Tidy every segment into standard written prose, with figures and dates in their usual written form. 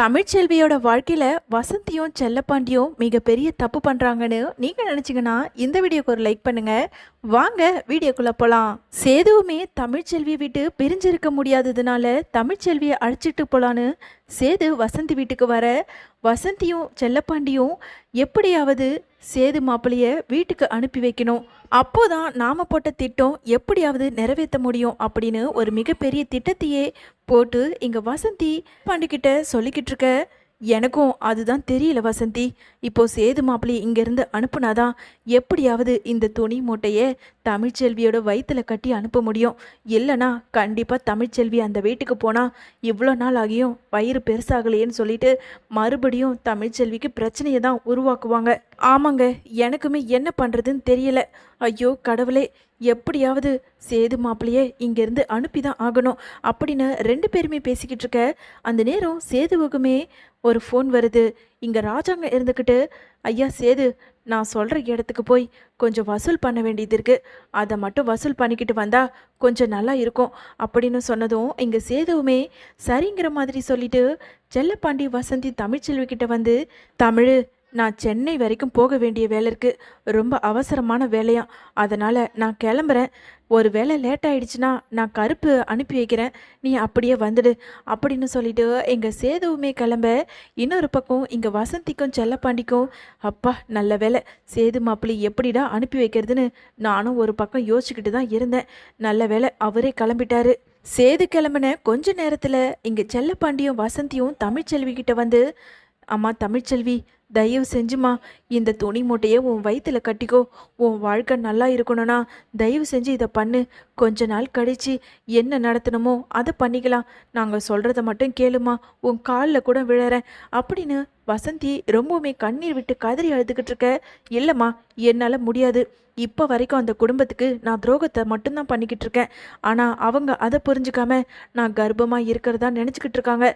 தமிழ்ச்செல்வியோட வாழ்க்கையில வசந்தியும் செல்லப்பாண்டியும் மிகப்பெரிய தப்பு பண்றாங்கன்னு நீங்க நினைச்சீங்கன்னா இந்த வீடியோக்கு ஒரு லைக் பண்ணுங்க. வாங்க வீடியோக்குள்ள போலாம். சேதுவுமே தமிழ்ச்செல்வியை விட்டு பிரிஞ்சிருக்க முடியாததுனால தமிழ்ச்செல்வியை அழைச்சிட்டு போலான்னு சேது வசந்தி வீட்டுக்கு வர, வசந்தியும் செல்லப்பாண்டியும் எப்படியாவது சேது மாப்பிளைய வீட்டுக்கு அனுப்பி வைக்கணும், அப்போதான் நாம போட்ட திட்டம் எப்படியாவது நிறைவேற்ற முடியும் அப்படின்னு ஒரு மிகப்பெரிய திட்டத்தையே போட்டு இங்க வசந்தி பாண்டிக்கிட்ட சொல்லிக்கிட்டு இருக்க. எனக்கும் அதுதான் தெரியல வசந்தி. இப்போ சேது மாப்பிள்ளை இங்கேருந்து அனுப்புனாதான் எப்படியாவது இந்த துணி மூட்டையை தமிழ்ச்செல்வியோட வயிற்றுல கட்டி அனுப்ப முடியும். இல்லைனா கண்டிப்பாக தமிழ்ச்செல்வி அந்த வீட்டுக்கு போனால் இவ்வளோ நாள் ஆகியும் வயிறு பெருசாகலையேன்னு சொல்லிட்டு மறுபடியும் தமிழ்ச்செல்விக்கு பிரச்சனையை தான் உருவாக்குவாங்க. ஆமாங்க, எனக்குமே என்ன பண்ணுறதுன்னு தெரியல. ஐயோ கடவுளே, எப்படியாவது சேது மாப்பிள்ளையே இங்கேருந்து அனுப்பி தான் ஆகணும் அப்படின்னு ரெண்டு பேருமே பேசிக்கிட்டு இருக்க. அந்த நேரம் சேதுவுக்குமே ஒரு ஃபோன் வருது. இங்கே ராஜாங்க இருந்துக்கிட்டு, ஐயா சேது, நான் சொல்கிற இடத்துக்கு போய் கொஞ்சம் வசூல் பண்ண வேண்டியது இருக்குது, அதை மட்டும் வசூல் பண்ணிக்கிட்டு வந்தா கொஞ்சம் நல்லா இருக்கும் அப்படின்னு சொன்னதும் இங்கே சேதுவுமே சரிங்கிற மாதிரி சொல்லிட்டு செல்லப்பாண்டி வசந்தி தமிழ்ச்செல்விக்கிட்ட வந்து, தமிழ், நான் சென்னை வரைக்கும் போக வேண்டிய வேலை இருக்குது, ரொம்ப அவசரமான வேலையா, அதனால் நான் கிளம்புறேன். ஒரு வேளை லேட் ஆகிடுச்சுன்னா நான் கருப்பு அனுப்பி வைக்கிறேன், நீ அப்படியே வந்துடு அப்படின்னு சொல்லிட்டு எங்கள் சேதுவுமே கிளம்ப, இன்னொரு பக்கம் இங்கே வசந்திக்கும் செல்லப்பாண்டிக்கும், அப்பா நல்ல வேலை, சேது மாப்பிள்ளை எப்படிடா அனுப்பி வைக்கிறதுன்னு நானும் ஒரு பக்கம் யோசிச்சுக்கிட்டு தான் இருந்தேன். நல்ல வேலை அவரே கிளம்பிட்டாரு. சேது கிளம்பின கொஞ்ச நேரத்தில் இங்கே செல்லப்பாண்டியும் வசந்தியும் தமிழ்ச்செல்விக்கிட்ட வந்து, அம்மா தமிழ்ச்செல்வி, தயவு செஞ்சுமா இந்த துணி மூட்டையை உன் வயிற்றுல கட்டிக்கோ, உன் வாழ்க்கை நல்லா இருக்கணும்னா தயவு செஞ்சு இதை பண்ணு, கொஞ்ச நாள் கழிச்சு என்ன நடத்தணுமோ அதை பண்ணிக்கலாம், நாங்கள் சொல்கிறத மட்டும் கேளுமா, உன் காலில் கூட விழறேன் அப்படின்னு வசந்தி ரொம்பவுமே கண்ணீர் விட்டு கதறி அழுதுகிட்டு இருக்க. இல்லைம்மா, என்னால் முடியாது, இப்போ வரைக்கும் அந்த குடும்பத்துக்கு நான் துரோகத்தை மட்டும்தான் பண்ணிக்கிட்டு இருக்கேன், ஆனால் அவங்க அதை புரிஞ்சுக்காம நான் கர்ப்பமாக இருக்கிறதா நினச்சிக்கிட்டு இருக்காங்க,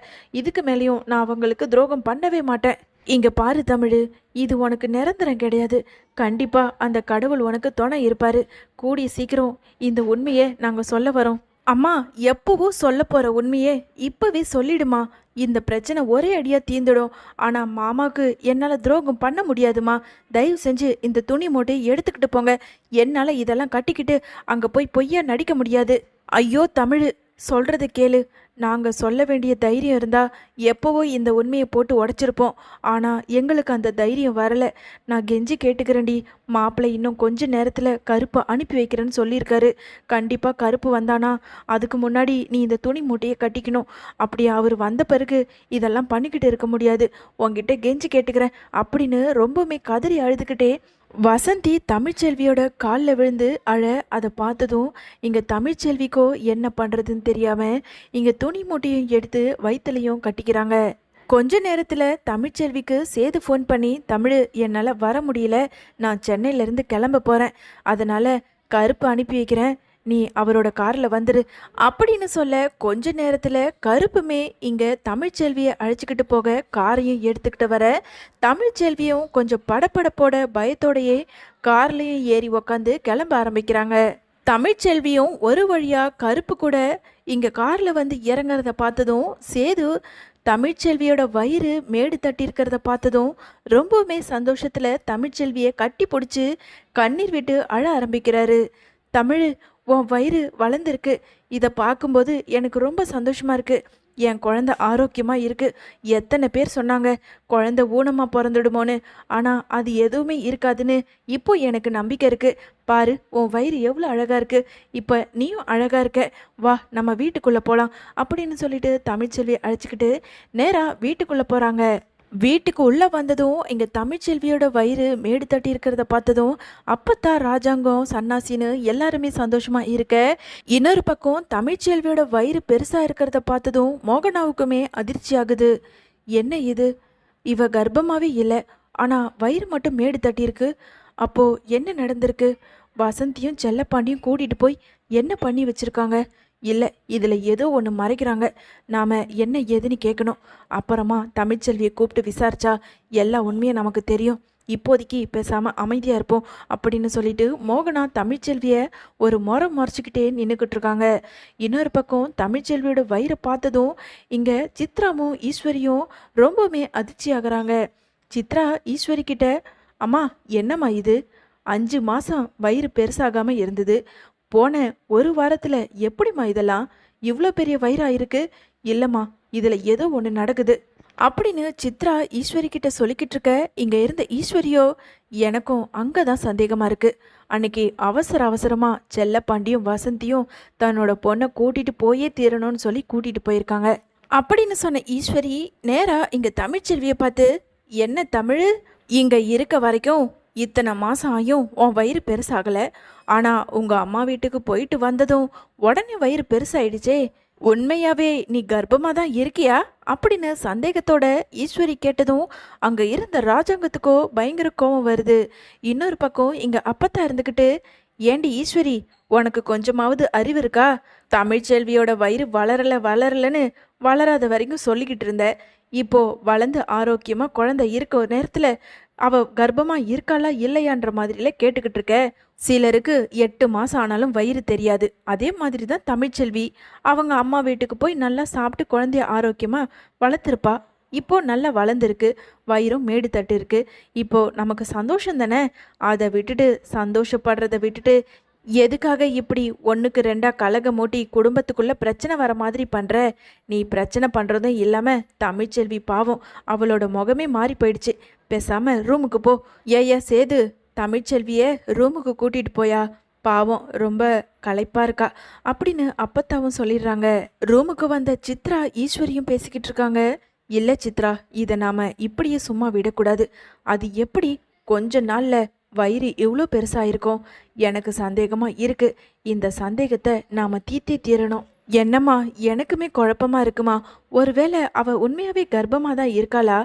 இதுக்கு மேலேயும் நான் அவங்களுக்கு துரோகம் பண்ணவே மாட்டேன். இங்கே பாரு தமிழ், இது உனக்கு நிரந்தரம் கிடையாது, கண்டிப்பாக அந்த கடவுள் உனக்கு துணை இருப்பார், கூடிய சீக்கிரம் இந்த உண்மையை நாங்கள் சொல்ல வரோம். அம்மா, எப்போவோ சொல்ல போகிற உண்மையே இப்போவே சொல்லிடுமா, இந்த பிரச்சனை ஒரே அடியாக தீர்ந்துடும், ஆனால் மாமாவுக்கு என்னால் துரோகம் பண்ண முடியாதுமா, தயவு செஞ்சு இந்த துணி மூட்டையை எடுத்துக்கிட்டு போங்க, என்னால் இதெல்லாம் கட்டிக்கிட்டு அங்கே போய் பொய்யா நடிக்க முடியாது. ஐயோ தமிழ், சொல்கிறத கேளு, நாங்கள் சொல்ல வேண்டிய தைரியம் இருந்தால் எப்போவோ இந்த உண்மையை போட்டு உடச்சிருப்போம், ஆனால் எங்களுக்கு அந்த தைரியம் வரலை. நான் கெஞ்சி கேட்டுக்கிறேன்டி, மாப்பிள்ளை இன்னும் கொஞ்ச நேரத்தில் கருப்பை அனுப்பி வைக்கிறேன்னு சொல்லியிருக்காரு, கண்டிப்பாக கருப்பு வந்தானா அதுக்கு முன்னாடி நீ இந்த துணி மூட்டையை கட்டிக்கணும், அப்படி அவர் வந்த பிறகு இதெல்லாம் பண்ணிக்கிட்டு இருக்க முடியாது, உங்ககிட்ட கெஞ்சி கேட்டுக்கிறேன் அப்படின்னு ரொம்பவுமே கதறி அழுதுகிட்டே வசந்தி தமிழ்ச்செல்வியோட காலில் விழுந்து அழ. அதை பார்த்ததும் இங்கே தமிழ்ச்செல்விக்கோ என்ன பண்ணுறதுன்னு தெரியாமல் இங்கே துணி மூட்டையும் எடுத்து வயிற்றுலையும் கட்டிக்கிறாங்க. கொஞ்ச நேரத்தில் தமிழ்ச்செல்விக்கு சேது ஃபோன் பண்ணி, தமிழ், என்னால் வர முடியல, நான் சென்னையிலேருந்து கிளம்ப போகிறேன், அதனால் கருப்பு அனுப்பி வைக்கிறேன், நீ அவரோட காரில் வந்துரு அப்படின்னு சொல்ல, கொஞ்ச நேரத்தில் கருப்புமே இங்கே தமிழ்ச்செல்வியை அழைச்சிக்கிட்டு போக காரையும் எடுத்துக்கிட்டு வர, தமிழ்ச்செல்வியும் கொஞ்சம் படப்படப்போட பயத்தோடையே கார்லேயும் ஏறி உக்காந்து கிளம்ப ஆரம்பிக்கிறாங்க. தமிழ்ச்செல்வியும் ஒரு வழியாக கருப்பு கூட இங்கே காரில் வந்து இறங்குறத பார்த்ததும் சேது தமிழ்ச்செல்வியோட வயிறு மேடு தட்டி இருக்கிறத பார்த்ததும் ரொம்பவுமே சந்தோஷத்தில் தமிழ்ச்செல்வியை கட்டி பிடிச்சி கண்ணீர் விட்டு அழ ஆரம்பிக்கிறாரு. தமிழ், உன் வயிறு வளர்ந்துருக்கு, இதை பார்க்கும்போது எனக்கு ரொம்ப சந்தோஷமாக இருக்குது, என் குழந்த ஆரோக்கியமாக இருக்குது. எத்தனை பேர் சொன்னாங்க குழந்த ஊனமாக பிறந்துடுமோன்னு, ஆனால் அது எதுவுமே இருக்காதுன்னு இப்போ எனக்கு நம்பிக்கை இருக்குது. பாரு, உன் வயிறு எவ்வளோ அழகாக இருக்குது, இப்போ நீயும் அழகாக இருக்க, வா நம்ம வீட்டுக்குள்ளே போகலாம் அப்படின்னு சொல்லிட்டு தமிழ்ச்செல்வி அழைச்சிக்கிட்டு நேராக வீட்டுக்குள்ளே போகிறாங்க. வீட்டுக்கு உள்ளே வந்ததும் இங்கே தமிழ்ச்செல்வியோட வயிறு மேடு தட்டி இருக்கிறத பார்த்ததும் அப்பத்தான் ராஜாங்கம் சன்னாசின்னு எல்லாருமே சந்தோஷமாக இருக்க, இன்னொரு பக்கம் தமிழ்ச்செல்வியோட வயிறு பெருசாக இருக்கிறத பார்த்ததும் மோகனாவுக்குமே அதிர்ச்சி ஆகுது. என்ன இது, இவ கர்ப்பமாகவே இல்லை, ஆனால் வயிறு மட்டும் மேடு தட்டியிருக்கு, அப்போது என்ன நடந்திருக்கு, வசந்தியும் செல்லப்பாண்டியும் கூட்டிகிட்டு போய் என்ன பண்ணி வச்சுருக்காங்க, இல்லை இதில் ஏதோ ஒன்று மறைக்கிறாங்க, நாம் என்ன ஏதுன்னு கேட்கணும், அப்புறமா தமிழ்ச்செல்வியை கூப்பிட்டு விசாரிச்சா எல்லா உண்மையும் நமக்கு தெரியும், இப்போதைக்கு பேசாமல் அமைதியாக இருப்போம் அப்படின்னு சொல்லிட்டு மோகனா தமிழ்ச்செல்வியை ஒரு முறைச்சிக்கிட்டே நின்றுக்கிட்டு இருக்காங்க. இன்னொரு பக்கம் தமிழ்ச்செல்வியோட வயிறை பார்த்ததும் இங்கே சித்ராவும் ஈஸ்வரியும் ரொம்பவுமே அதிர்ச்சி ஆகுறாங்க. சித்ரா ஈஸ்வரி கிட்ட, அம்மா என்னம்மா இது, 5 மாதம் வயிறு பெருசாகாமல் இருந்தது, போன ஒரு வாரத்தில் எப்படிம்மா இதெல்லாம் இவ்வளோ பெரிய வயிறா இருக்கு? இல்லைம்மா, இதில் ஏதோ ஒன்று நடக்குது அப்படின்னு சித்ரா ஈஸ்வரி கிட்ட சொல்லிக்கிட்டு இருக்க, இங்கே இருந்த ஈஸ்வரியோ, எனக்கும் அங்கே தான் சந்தேகமாக இருக்குது. அன்னைக்கு அவசரமாக செல்லப்பாண்டியும் வசந்தியும் தன்னோட பொண்ணை கூட்டிகிட்டு போயே தீரணும்னு சொல்லி கூட்டிகிட்டு போயிருக்காங்க அப்படின்னு சொன்ன ஈஸ்வரி நேராக இங்கே தமிழ்ச்செல்வியை பார்த்து, என்ன தமிழ், இங்கே இருக்க வரைக்கும் இத்தனை மாதம் ஆயும் உன் வயிறு பெருசாகலை, ஆனால் உங்கள் அம்மா வீட்டுக்கு போயிட்டு வந்ததும் உடனே வயிறு பெருசாயிடுச்சே, உண்மையாவே நீ கர்ப்பமாக தான் இருக்கியா அப்படின்னு சந்தேகத்தோட ஈஸ்வரி கேட்டதும் அங்கே இருந்த ராஜாங்கத்துக்கோ பயங்கர கோவம் வருது. இன்னொரு பக்கம் இங்கே அப்பத்தா இருந்துக்கிட்டு, ஏண்டி ஈஸ்வரி, உனக்கு கொஞ்சமாவது அறிவு இருக்கா? தமிழ்ச்செல்வியோட வயிறு வளரலன்னு வளராத வரைக்கும் சொல்லிக்கிட்டு இருந்த, இப்போ வளர்ந்து ஆரோக்கியமாக குழந்தை இருக்க நேரத்தில் அவ கர்ப்பமா இருக்காளா இல்லையான்ற மாதிரில கேட்டுக்கிட்டு இருக்க. சிலருக்கு 8 மாதம் ஆனாலும் வயிறு தெரியாது. அதே மாதிரி தான் தமிழ்ச்செல்வி அவங்க அம்மா வீட்டுக்கு போய் நல்லா சாப்பிட்டு குழந்தைய ஆரோக்கியமாக வளர்த்துருப்பா. இப்போ நல்லா வளர்ந்துருக்கு, வயிறும் மேடு தட்டு இருக்கு. இப்போ நமக்கு சந்தோஷம் தானே. அதை விட்டுட்டு சந்தோஷப்படுறதை விட்டுட்டு எதுக்காக இப்படி 1க்கு 2 கலகம் மூட்டி குடும்பத்துக்குள்ள பிரச்சனை வர மாதிரி பண்ற? நீ பிரச்சனை பண்றதும் இல்லாம தமிழ்ச்செல்வி பாவம் அவளோட முகமே மாறி போயிடுச்சு. பேசாம ரூமுக்கு போ. ஏயா சேது, தமிழ்ச்செல்விய ரூமுக்கு கூட்டிட்டு போயா, பாவம் ரொம்ப களைப்பா இருக்கா அப்படின்னு அப்பத்தாவும் சொல்லிடுறாங்க. ரூமுக்கு வந்த சித்ரா ஈஸ்வரியும் பேசிக்கிட்டு இருக்காங்க. இல்ல சித்ரா, இதை நாம இப்படியே சும்மா விடக்கூடாது. அது எப்படி கொஞ்ச நாள்ல வயிறு இவ்வளோ பெருசாயிருக்கும்? எனக்கு சந்தேகமா இருக்கு. இந்த சந்தேகத்தை நாம தீர்த்தே தீரணும். என்னம்மா, எனக்குமே குழப்பமா இருக்குமா. ஒருவேளை அவ உண்மையாவே கர்ப்பமா தான் இருக்காளா?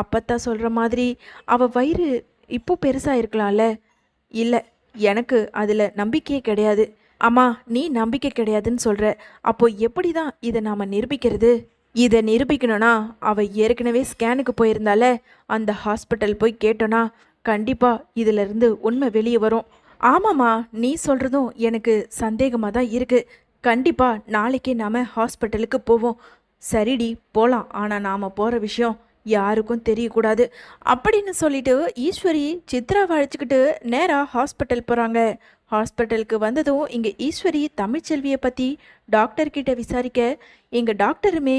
அப்பத்தான் சொல்ற மாதிரி அவ வயிறு இப்போ பெருசா இருக்கலாம்ல. இல்லை, எனக்கு அதில் நம்பிக்கையே கிடையாது. அம்மா, நீ நம்பிக்கை கிடையாதுன்னு சொல்கிற, அப்போ எப்படி தான் இதை நாம் நிரூபிக்கிறது? இதை நிரூபிக்கணும்னா அவள் ஏற்கனவே ஸ்கேனுக்கு போயிருந்தால அந்த ஹாஸ்பிட்டல் போய் கேட்டோன்னா கண்டிப்பாக இதிலிருந்து உண்மை வெளியே வரும். ஆமாம்மா, நீ சொல்கிறதும் எனக்கு சந்தேகமாக தான் இருக்குது. கண்டிப்பாக நாளைக்கே நாம் ஹாஸ்பிட்டலுக்கு போவோம். சரிடி, போகலாம். ஆனால் நாம் போகிற விஷயம் யாருக்கும் தெரியக்கூடாது அப்படின்னு சொல்லிட்டு ஈஸ்வரி சித்ராவை அழைச்சிக்கிட்டு நேராக ஹாஸ்பிட்டல் போகிறாங்க. ஹாஸ்பிட்டலுக்கு வந்ததும் இங்கே ஈஸ்வரி தமிழ்ச்செல்வியை பற்றி டாக்டர்கிட்ட விசாரிக்க, எங்கள் டாக்டருமே,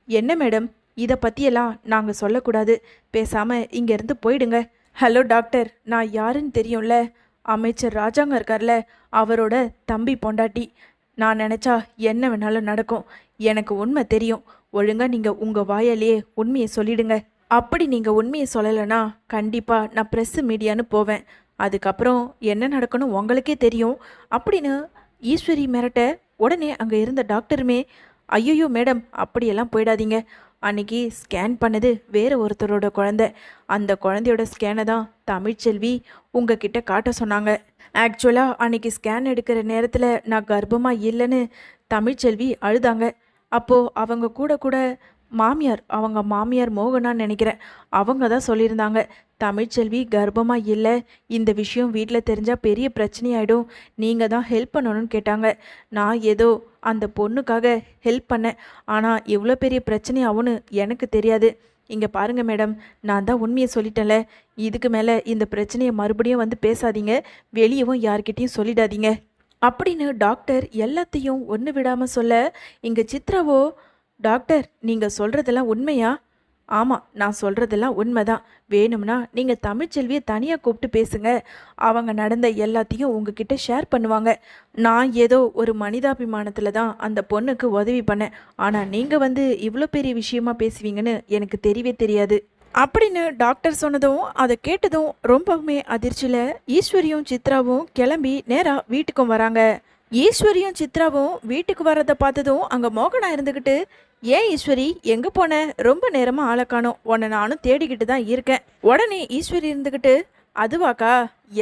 என்ன மேடம், இதை பற்றியெல்லாம் நாங்கள் சொல்லக்கூடாது, பேசாமல் இங்கேருந்து போயிடுங்க. ஹலோ டாக்டர், நான் யாருன்னு தெரியும்ல, அமைச்சர் ராஜாங்க இருக்கார்ல, அவரோட தம்பி பொண்டாட்டி. நான் நினச்சா என்ன வேணாலும் நடக்கும். எனக்கு உண்மை தெரியும். ஒழுங்காக நீங்கள் உங்கள் வாயாலேயே உண்மையை சொல்லிடுங்க. அப்படி நீங்கள் உண்மையை சொல்லலைன்னா கண்டிப்பாக நான் ப்ரெஸ்ஸு மீடியான்னு போவேன். அதுக்கப்புறம் என்ன நடக்கணும் உங்களுக்கே தெரியும் அப்படின்னு ஈஸ்வரி மிரட்ட, உடனே அங்கே இருந்த டாக்டருமே, ஐயோ மேடம், அப்படியெல்லாம் போயிடாதீங்க. அன்னைக்கு ஸ்கேன் பண்ணது வேறு ஒருத்தரோட குழந்தை. அந்த குழந்தையோட ஸ்கேனை தான் தமிழ்ச்செல்வி உங்ககிட்ட காட்ட சொன்னாங்க. ஆக்சுவலாக அன்னைக்கு ஸ்கேன் எடுக்கிற நேரத்தில் நான் கர்ப்பமாக இல்லைன்னு தமிழ்ச்செல்வி அழுதாங்க. அப்போது அவங்க கூட அவங்க மாமியார் மோகனான்னு நினைக்கிறேன், அவங்க தான் சொல்லியிருந்தாங்க, தமிழ்ச்செல்வி கர்ப்பமாக இல்லை, இந்த விஷயம் வீட்டில் தெரிஞ்சால் பெரிய பிரச்சனையாயிடும், நீங்கள் தான் ஹெல்ப் பண்ணணும்னு கேட்டாங்க. நான் ஏதோ அந்த பொண்ணுக்காக ஹெல்ப் பண்ணேன். ஆனால் எவ்வளோ பெரிய பிரச்சனையாகும்னு எனக்கு தெரியாது. இங்கே பாருங்கள் மேடம், நான் தான் உண்மையை சொல்லிட்டேன்ல, இதுக்கு மேலே இந்த பிரச்சனையை மறுபடியும் வந்து பேசாதீங்க, வெளியவும் யார்கிட்டையும் சொல்லிடாதீங்க அப்படின்னு டாக்டர் எல்லாத்தையும் ஒன்று விடாமல் சொல்ல, இங்கே சித்ராவோ, டாக்டர் நீங்கள் சொல்கிறதெல்லாம் உண்மையா? ஆமாம், நான் சொல்கிறதெல்லாம் உண்மைதான். வேணும்னா நீங்கள் தமிழ்ச்செல்வியை தனியாக கூப்பிட்டு பேசுங்க, அவங்க நடந்த எல்லாத்தையும் உங்ககிட்ட ஷேர் பண்ணுவாங்க. நான் ஏதோ ஒரு மனிதாபிமானத்தில் தான் அந்த பொண்ணுக்கு உதவி பண்ணேன். ஆனால் நீங்கள் வந்து இவ்வளோ பெரிய விஷயமா பேசுவீங்கன்னு எனக்கு தெரியவே தெரியாது அப்படின்னு டாக்டர் சொன்னதும் அதை கேட்டதும் ரொம்பவுமே அதிர்ச்சியில் ஈஸ்வரியும் சித்ராவும் கிளம்பி நேராக வீட்டுக்கும் வராங்க. ஈஸ்வரியும் சித்ராவும் வீட்டுக்கு வர்றதை பார்த்ததும் அங்கே மோகனா இருந்துக்கிட்டு, ஏன் ஈஸ்வரி எங்கே போன, ரொம்ப நேரமாக ஆளை காணோம், உன்னை நானும் தேடிக்கிட்டு தான் இருக்கேன். உடனே ஈஸ்வரி இருந்துக்கிட்டு, அதுவாக்கா,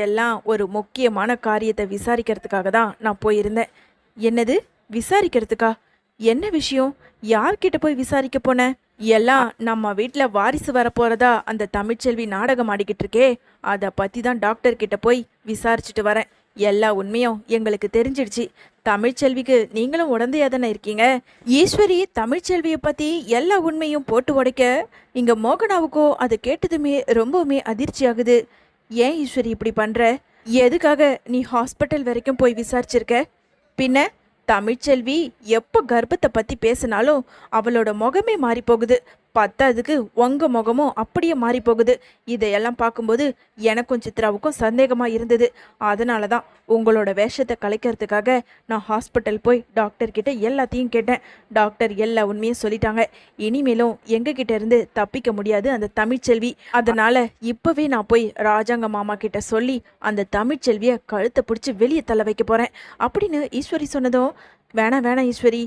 எல்லாம் ஒரு முக்கியமான காரியத்தை விசாரிக்கிறதுக்காக தான் நான் போயிருந்தேன். என்னது விசாரிக்கிறதுக்கா? என்ன விஷயம்? யார்கிட்ட போய் விசாரிக்க போன? எல்லாம் நம்ம வீட்டில் வாரிசு வரப்போறதா அந்த தமிழ்ச்செல்வி நாடகம் ஆடிக்கிட்டு இருக்கே, அதை பற்றி தான் டாக்டர் கிட்ட போய் விசாரிச்சுட்டு வரேன். எல்லா உண்மையும் எங்களுக்கு தெரிஞ்சிடுச்சு. தமிழ்ச்செல்விக்கு நீங்களும் உடந்தையா தானே இருக்கீங்க. ஈஸ்வரி தமிழ்ச்செல்வியை பற்றி எல்லா உண்மையும் போட்டு உடைக்க இங்கே மோகனாவுக்கோ அதை கேட்டதுமே ரொம்பவுமே அதிர்ச்சி ஆகுது. ஏன் ஈஸ்வரி இப்படி பண்ணுற? எதுக்காக நீ ஹாஸ்பிட்டல் வரைக்கும் போய் விசாரிச்சிருக்க? பின்ன தமிழ்ச்செல்வி எப்போ கர்ப்பத்தை பற்றி பேசினாலும் அவளோட முகமே மாறி போகுது. பத்தாதுக்கு உங்க முகமும் அப்படியே மாறி போகுது. இதையெல்லாம் பார்க்கும்போது எனக்கும் சித்ராவுக்கும் சந்தேகமாக இருந்தது. அதனால தான் உங்களோட வேஷத்தை கலைக்கிறதுக்காக நான் ஹாஸ்பிட்டல் போய் டாக்டர் கிட்ட எல்லாத்தையும் கேட்டேன். டாக்டர் எல்லா உண்மையும் சொல்லிட்டாங்க. இனிமேலும் எங்ககிட்ட இருந்து தப்பிக்க முடியாது அந்த தமிழ்ச்செல்வி. அதனால இப்போவே நான் போய் ராஜாங்க மாமா கிட்ட சொல்லி அந்த தமிழ்ச்செல்வியை கழுத்தை பிடிச்சி வெளியே தள்ள வைக்க போகிறேன் அப்படின்னு ஈஸ்வரி சொன்னதும், வேணாம் வேணாம் ஈஸ்வரி,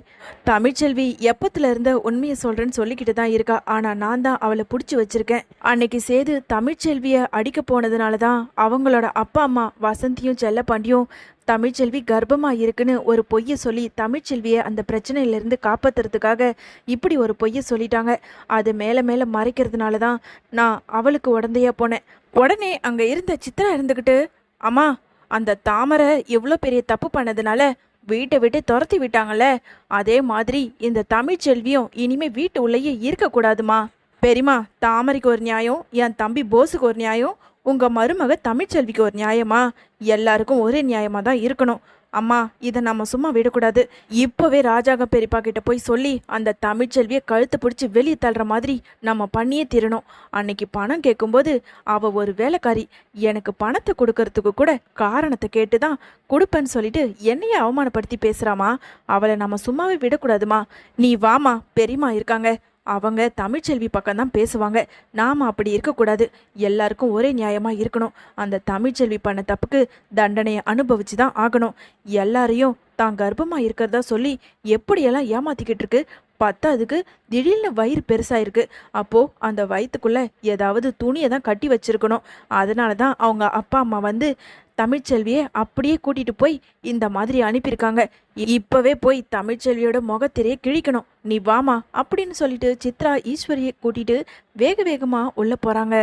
தமிழ்ச்செல்வி எப்பத்துல இருந்த உண்மையை சொல்றேன்னு சொல்லிக்கிட்டு தான் இருக்கா. ஆனா நான் தான் அவளை பிடிச்சி வச்சிருக்கேன். அன்னைக்கு சேது தமிழ்ச்செல்வியை அடிக்க போனதுனால தான் அவங்களோட அப்பா அம்மா வசந்தியும் செல்லப்பாண்டியும் தமிழ்ச்செல்வி கர்ப்பமா இருக்குன்னு ஒரு பொய்யை சொல்லி தமிழ்ச்செல்வியை அந்த பிரச்சனையிலேருந்து காப்பாத்துறதுக்காக இப்படி ஒரு பொய்யை சொல்லிட்டாங்க. அது மேலே மேலே மறைக்கிறதுனால தான் நான் அவளுக்கு உடந்தையா போனேன். உடனே அங்கே இருந்த சித்ரா இருந்துக்கிட்டு, அம்மா அந்த தாமரை எவ்வளோ பெரிய தப்பு பண்ணதுனால வீட்டை விட்டு துரத்தி விட்டாங்கல்ல, அதே மாதிரி இந்த தமிழ்ச்செல்வியும் இனிமே வீட்டு உள்ளேயே இருக்கக்கூடாதுமா. பெரியமா, தாமரைக்கு ஒரு நியாயம், என் தம்பி போஸுக்கு ஒரு நியாயம், உங்க மருமக தமிழ்ச்செல்விக்கு ஒரு நியாயமா? எல்லாருக்கும் ஒரே நியாயமா தான் இருக்கணும். அம்மா, இதை நம்ம சும்மா விடக்கூடாது. இப்போவே ராஜாங்க பெரியப்பா கிட்ட போய் சொல்லி அந்த தமிழ்ச்செல்வியை கழுத்து பிடிச்சி வெளியே தள்ளுற மாதிரி நம்ம பண்ணியே தீரணும். அன்னைக்கு பணம் கேட்கும்போது அவ ஒரு வேலைக்காரி, எனக்கு பணத்தை கொடுக்கறதுக்கு கூட காரணத்தை கேட்டு தான் கொடுப்பேன்னு சொல்லிட்டு என்னையே அவமானப்படுத்தி பேசுகிறாமா. அவளை நம்ம சும்மாவே விடக்கூடாதுமா. நீ வாமா, பெரியம்மா இருக்காங்க, அவங்க தமிழ்ச்செல்வி பக்கம்தான் பேசுவாங்க. நாம் அப்படி இருக்கக்கூடாது. எல்லாருக்கும் ஒரே நியாயமாக இருக்கணும். அந்த தமிழ்ச்செல்வி பண்ண தப்புக்கு தண்டனையை அனுபவிச்சு தான் ஆகணும். எல்லாரையும் தான் கர்ப்பமாக இருக்கிறதா சொல்லி எப்படியெல்லாம் ஏமாத்திக்கிட்டு இருக்கு. பத்தாதுக்கு திடீர்னு வயிறு பெருசாயிருக்கு. அப்போது அந்த வயிற்றுக்குள்ளே ஏதாவது துணியை தான் கட்டி வச்சிருக்கணும். அதனால தான் அவங்க அப்பா அம்மா வந்து தமிழ்ச்செல்வியை அப்படியே கூட்டிகிட்டு போய் இந்த மாதிரி அனுப்பியிருக்காங்க. இப்போவே போய் தமிழ்ச்செல்வியோட முகத்திரையே கிழிக்கணும். நீ வாமா அப்படின்னு சொல்லிட்டு சித்ரா ஈஸ்வரியை கூட்டிகிட்டு வேக வேகமாக உள்ளே போகிறாங்க.